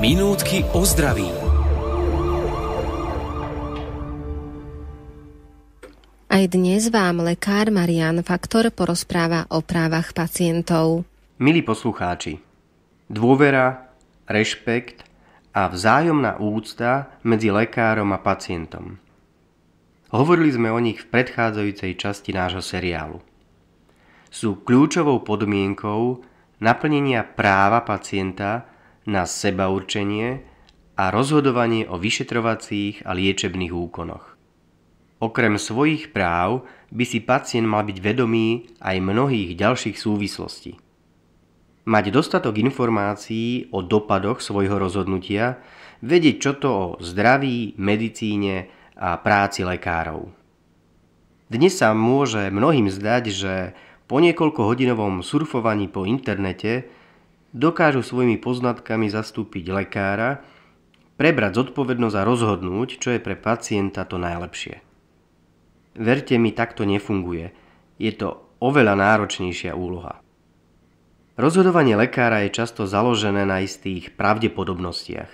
Minútky o zdraví. Aj dnes vám lekár Marián Faktor porozpráva o právach pacientov. Milí poslucháči, dôvera, rešpekt a vzájomná úcta medzi lekárom a pacientom. Hovorili sme o nich v predchádzajúcej časti nášho seriálu. Sú kľúčovou podmienkou naplnenia práva pacienta na sebaurčenie a rozhodovanie o vyšetrovacích a liečebných úkonoch. Okrem svojich práv by si pacient mal byť vedomý aj mnohých ďalších súvislostí. Mať dostatok informácií o dopadoch svojho rozhodnutia, vedieť čo to o zdraví, medicíne a práci lekárov. Dnes sa môže mnohým zdať, že po niekoľkohodinovom surfovaní po internete dokážu svojimi poznatkami zastúpiť lekára, prebrať zodpovednosť a rozhodnúť, čo je pre pacienta to najlepšie. Verte mi, takto nefunguje. Je to oveľa náročnejšia úloha. Rozhodovanie lekára je často založené na istých pravdepodobnostiach.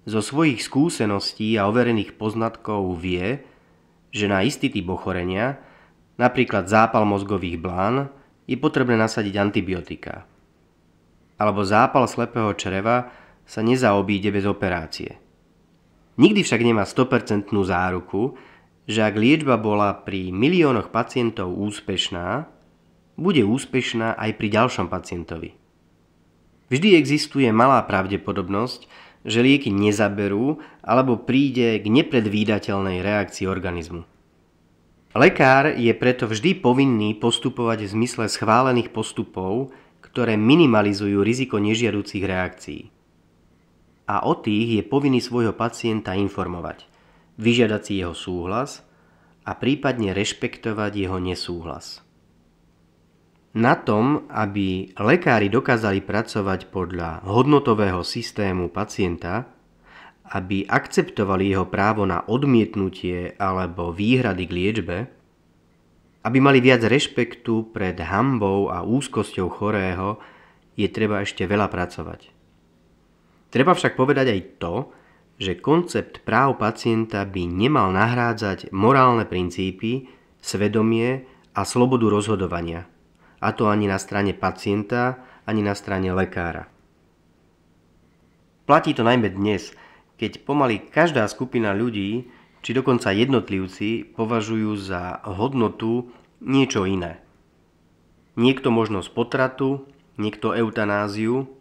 Zo svojich skúseností a overených poznatkov vie, že na istý typ ochorenia, napríklad zápal mozgových blán, je potrebné nasadiť antibiotika. Alebo zápal slepého čreva sa nezaobíde bez operácie. Nikdy však nemá 100% záruku, že ak liečba bola pri miliónoch pacientov úspešná, bude úspešná aj pri ďalšom pacientovi. Vždy existuje malá pravdepodobnosť, že lieky nezaberú alebo príde k nepredvídateľnej reakcii organizmu. Lekár je preto vždy povinný postupovať v zmysle schválených postupov, ktoré minimalizujú riziko nežiaducich reakcií. A o tých je povinný svojho pacienta informovať, vyžiadať si jeho súhlas a prípadne rešpektovať jeho nesúhlas. Na tom, aby lekári dokázali pracovať podľa hodnotového systému pacienta, aby akceptovali jeho právo na odmietnutie alebo výhrady k liečbe, aby mali viac rešpektu pred hanbou a úzkosťou chorého, je treba ešte veľa pracovať. Treba však povedať aj to, že koncept práv pacienta by nemal nahrádzať morálne princípy, svedomie a slobodu rozhodovania, a to ani na strane pacienta, ani na strane lekára. Platí to najmä dnes, keď pomaly každá skupina ľudí, či dokonca jednotlivci, považujú za hodnotu niečo iné. Niekto možnosť potratu, niekto eutanáziu,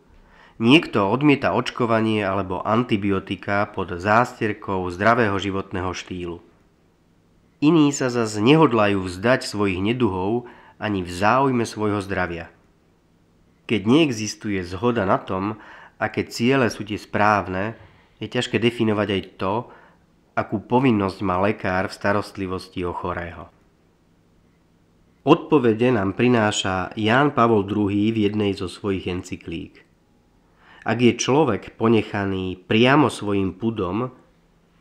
niekto odmieta očkovanie alebo antibiotika pod zástierkou zdravého životného štýlu. Iní sa zas nehodlajú vzdať svojich neduhov ani v záujme svojho zdravia. Keď neexistuje zhoda na tom, aké ciele sú tie správne, je ťažké definovať aj to, akú povinnosť má lekár v starostlivosti o chorého. Odpovede nám prináša Ján Pavol II v jednej zo svojich encyklík. Ak je človek ponechaný priamo svojim pudom,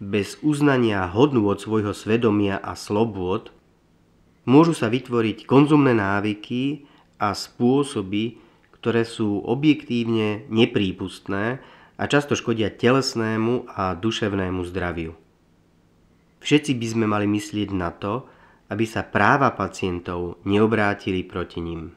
bez uznania hodnôt svojho svedomia a slobôd, môžu sa vytvoriť konzumné návyky a spôsoby, ktoré sú objektívne neprípustné a často škodia telesnému a duševnému zdraviu. Všetci by sme mali myslieť na to, aby sa práva pacientov neobrátili proti nim.